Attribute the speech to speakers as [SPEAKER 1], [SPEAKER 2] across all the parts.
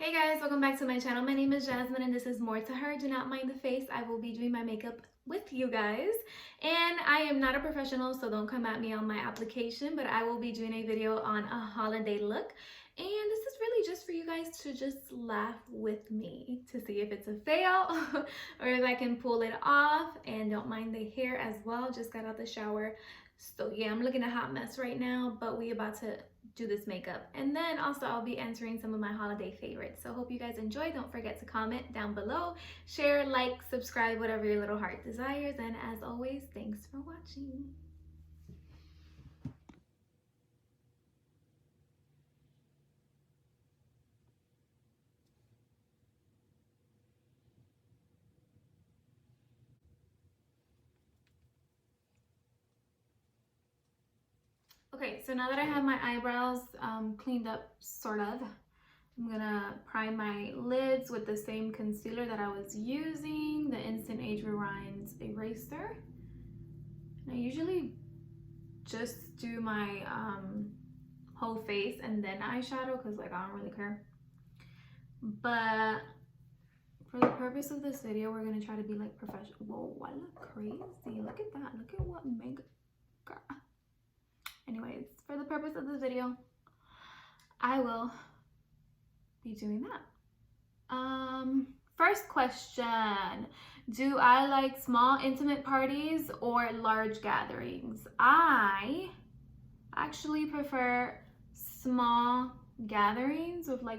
[SPEAKER 1] Hey guys, welcome back to my channel. My name is Jasmine and this is More to Her. Do not mind the face. I will be doing my makeup with you guys. And I am not a professional, so don't come at me on my application, but I will be doing a video on a holiday look. And this is really just for you guys to just laugh with me to see if it's a fail or if I can pull it off. And don't mind the hair as well. Just got out the shower. So yeah, I'm looking a hot mess right now, but we about to do this makeup. And then also I'll be answering some of my holiday favorites. So hope you guys enjoy. Don't forget to comment down below, share, like, subscribe, whatever your little heart desires. And as always, thanks for watching. Okay, so now that I have my eyebrows cleaned up, sort of, I'm gonna prime my lids with the same concealer that I was using, the Instant Age Rewinds Eraser. And I usually just do my whole face and then eyeshadow because like I don't really care. But for the purpose of this video, we're gonna try to be like professional. Whoa, I look crazy. Look at that. Look at what makeup. Anyways, for the purpose of this video, I will be doing that. First question, do I like small intimate parties or large gatherings? I actually prefer small gatherings with like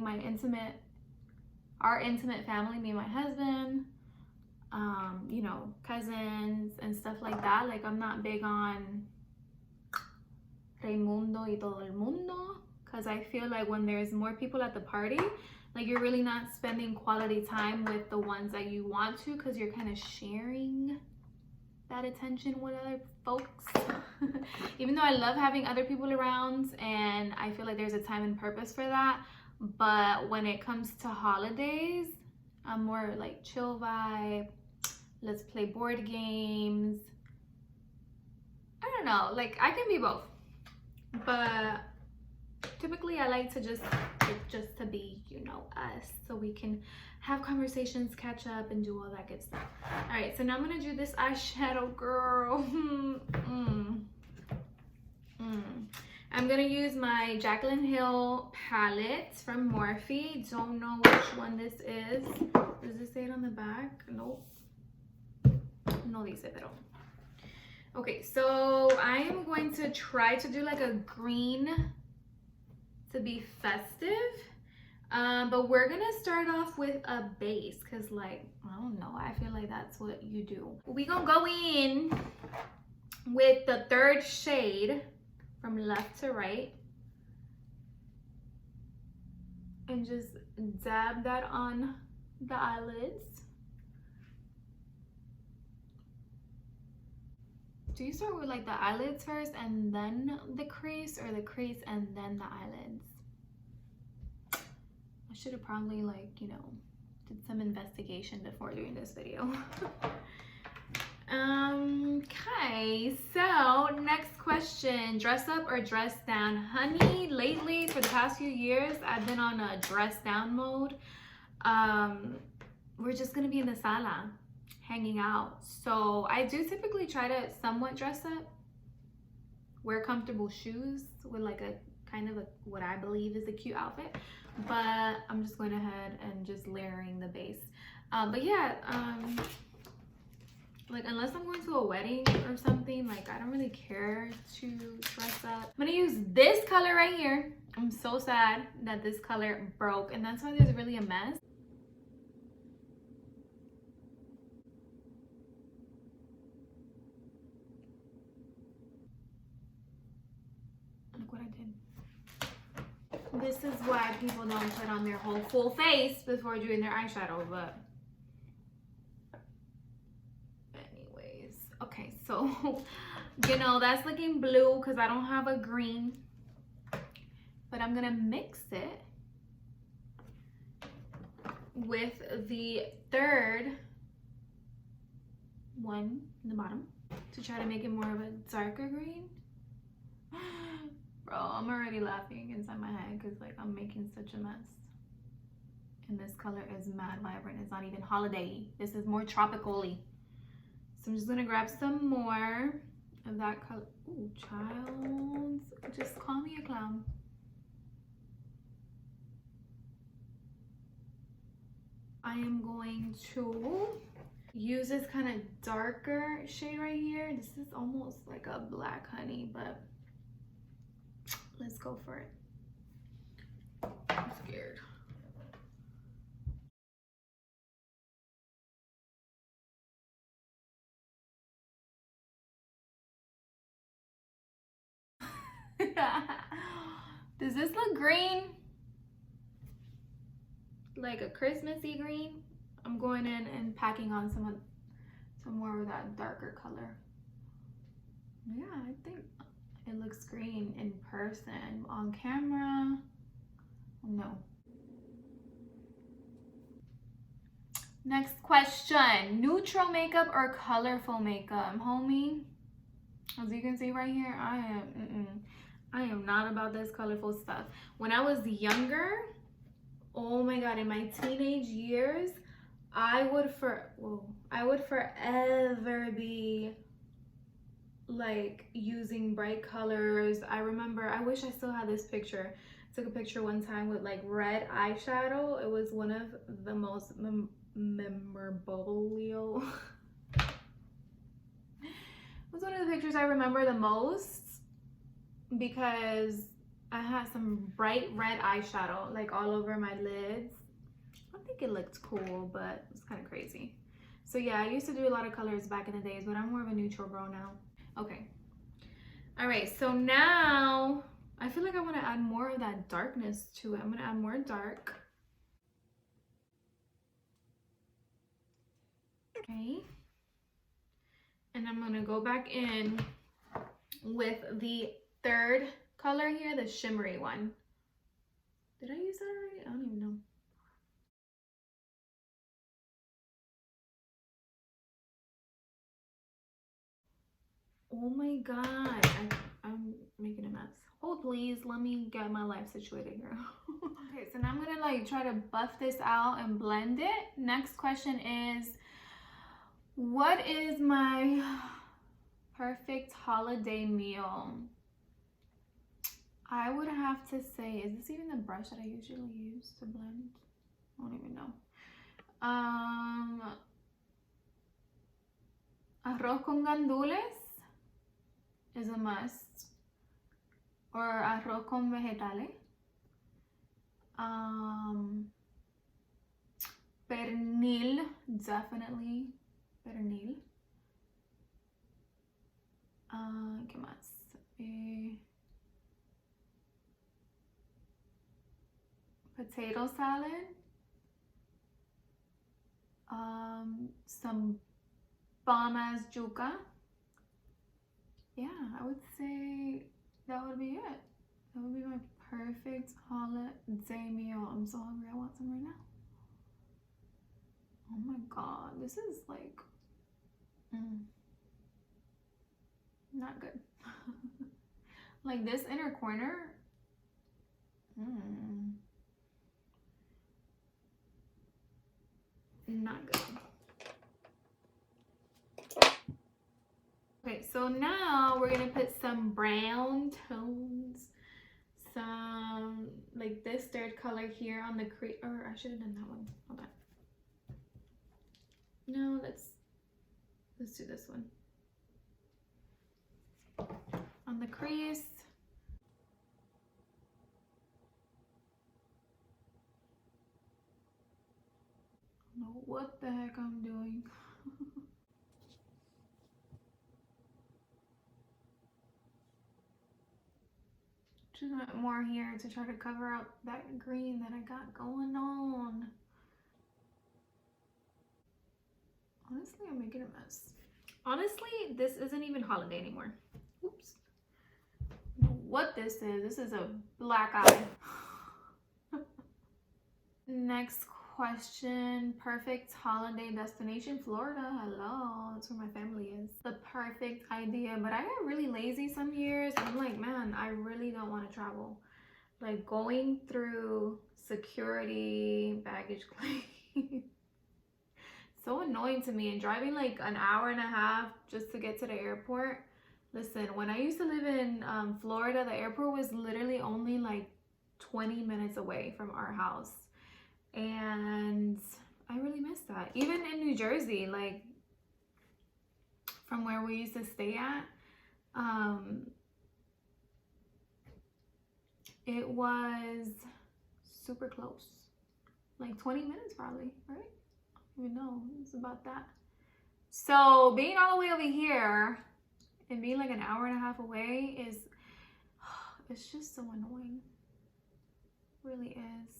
[SPEAKER 1] our intimate family, me and my husband, you know, cousins and stuff like that. Like I'm not big on Raimundo y todo el mundo, because I feel like when there's more people at the party, like you're really not spending quality time with the ones that you want to, because you're kind of sharing that attention with other folks. Even though I love having other people around and I feel like there's a time and purpose for that, but when it comes to holidays, I'm more like chill vibe. Let's play board games. I don't know, like I can be both, but typically I like to just to be, you know, us, so we can have conversations, catch up, and do all that good stuff. All right, so now I'm gonna do this eyeshadow, girl. I'm gonna use my Jaclyn Hill palette from Morphe. Don't know which one this is. Does it say it on the back? Nope. No dice, pero. Okay, so I am going to try to do like a green to be festive. But we're gonna start off with a base because like, I don't know, I feel like that's what you do. We gonna go in with the third shade from left to right and just dab that on the eyelids. Do you start with like the eyelids first and then the crease, or the crease and then the eyelids? I should have probably like, you know, did some investigation before doing this video. Okay, so next question, dress up or dress down? Honey, lately for the past few years, I've been on a dress down mode. We're just gonna be in the sala, hanging out. So I do typically try to somewhat dress up, wear comfortable shoes with like a kind of a, what I believe is a cute outfit, but I'm just going ahead and just layering the base. But yeah, like unless I'm going to a wedding or something, like I don't really care to dress up. I'm gonna use this color right here. I'm so sad that this color broke, and that's why there's really a mess. Look what I did. This is why people don't put on their whole full face before doing their eyeshadow, but anyways. Okay, so you know, that's looking blue because I don't have a green, but I'm gonna mix it with the third one in the bottom to try to make it more of a darker green. Bro, I'm already laughing inside my head because like I'm making such a mess. And this color is mad vibrant. It's not even holiday. This is more tropical-y. So I'm just gonna grab some more of that color. Ooh, child, just call me a clown. I am going to use this kind of darker shade right here. This is almost like a black honey, but let's go for it. I'm scared. Does this look green? Like a Christmassy green? I'm going in and packing on some more of that darker color. Yeah, I think it looks green in person. On camera, no. Next question, neutral makeup or colorful makeup? Homie, as you can see right here, I am not about this colorful stuff. When I was younger, oh my god, in my teenage years, I would forever be like using bright colors. I remember, I wish I still had this picture. I took a picture one time with like red eyeshadow. It was one of the most memorable. It was one of the pictures I remember the most because I had some bright red eyeshadow like all over my lids. I think it looked cool, but it was kind of crazy. So yeah, I used to do a lot of colors back in the days, but I'm more of a neutral bro now. Okay. All right, so now I feel like I want to add more of that darkness to it. I'm going to add more dark. Okay. And I'm going to go back in with the third color here, the shimmery one. Did I use that already? I don't even know. Oh my god, I'm making a mess. Hold please, let me get my life situated here. Okay, so now I'm gonna like try to buff this out and blend it. Next question is, what is my perfect holiday meal? I would have to say, is this even the brush that I usually use to blend? I don't even know. Arroz con gandules is a must, or arroz con vegetales. Pernil, definitely pernil. ¿Qué más? Potato salad. Some bomb ass yuca. Yeah, I would say that would be it. That would be my perfect holiday meal. I'm so hungry, I want some right now. Oh my god, this is like not good. Like this inner corner, not good. Okay, so now we're gonna put some brown tones, some like this third color here on the crease, or I should have done that one. Hold on. No, let's do this one. On the crease. I don't know what the heck I'm doing. Just want more here to try to cover up that green that I got going on. Honestly, I'm making a mess. Honestly, this isn't even holiday anymore. Oops. I don't know what this is. This is a black eye. Next question. Perfect holiday destination. Florida. Hello. That's where my family is. The perfect idea. But I get really lazy some years. I'm like, man, I really don't want to travel. like going through security, baggage claim. So annoying to me, and driving like an hour and a half just to get to the airport. Listen, when I used to live in Florida, the airport was literally only like 20 minutes away from our house. And I really miss that. Even in New Jersey, like from where we used to stay at, it was super close. Like 20 minutes probably, right? I don't even know. It's about that. So being all the way over here and being like an hour and a half away is, it's just so annoying. It really is.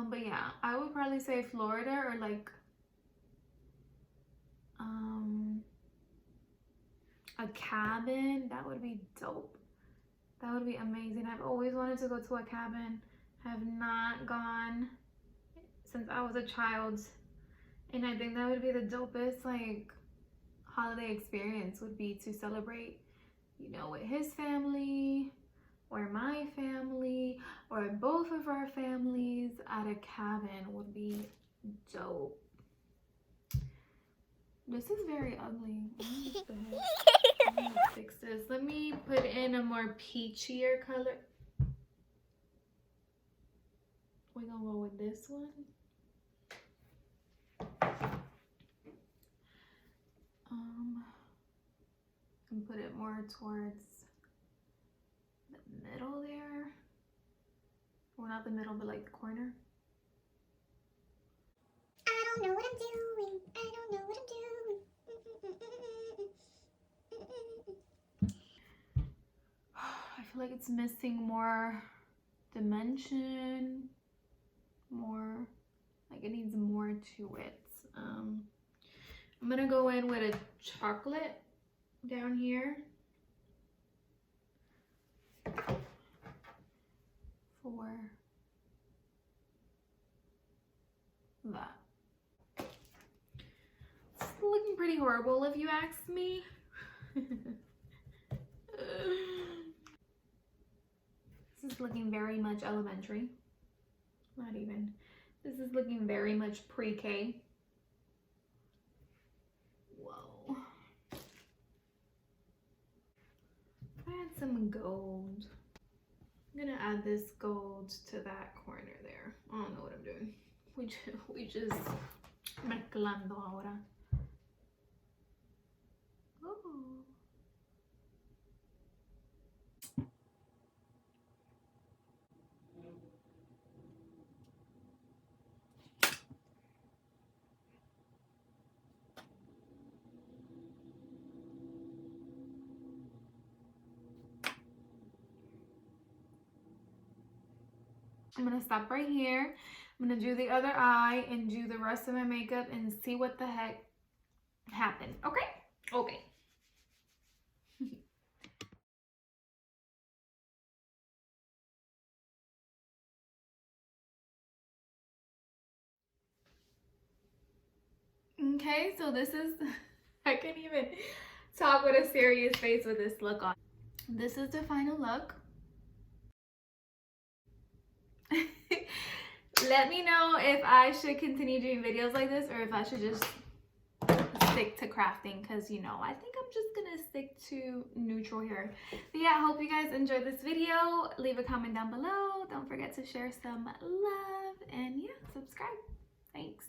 [SPEAKER 1] But yeah, I would probably say Florida, or like a cabin. That would be dope. That would be amazing. I've always wanted to go to a cabin. Have not gone since I was a child. And I think that would be the dopest like holiday experience, would be to celebrate, you know, with his family or my family or both of our families at a cabin. Would be dope. This is very ugly. What the heck? I'm gonna fix this. Let me put in a more peachier color. We're gonna go with this one. And put it more towards the middle there. Well, not the middle, but like the corner.
[SPEAKER 2] I don't know what I'm doing. I don't know what I'm doing.
[SPEAKER 1] I feel like it's missing more dimension, more, like it needs more to it. I'm gonna go in with a chocolate down here for that. It's looking pretty horrible if you ask me. This is looking very much elementary. Not even. This is looking very much pre-K. Whoa. Add some gold. I'm gonna add this gold to that corner there. I don't know what I'm doing. We just mezclando ahora. Oh. I'm gonna stop right here. I'm gonna do the other eye and do the rest of my makeup and see what the heck happened. Okay? Okay. Okay, so this is, I can't even talk with a serious face with this look on. This is the final look. Let me know if I should continue doing videos like this or if I should just stick to crafting, because you know, I think I'm just gonna stick to neutral here. But yeah, I hope you guys enjoyed this video. Leave a comment down below. Don't forget to share some love, and yeah, subscribe. Thanks.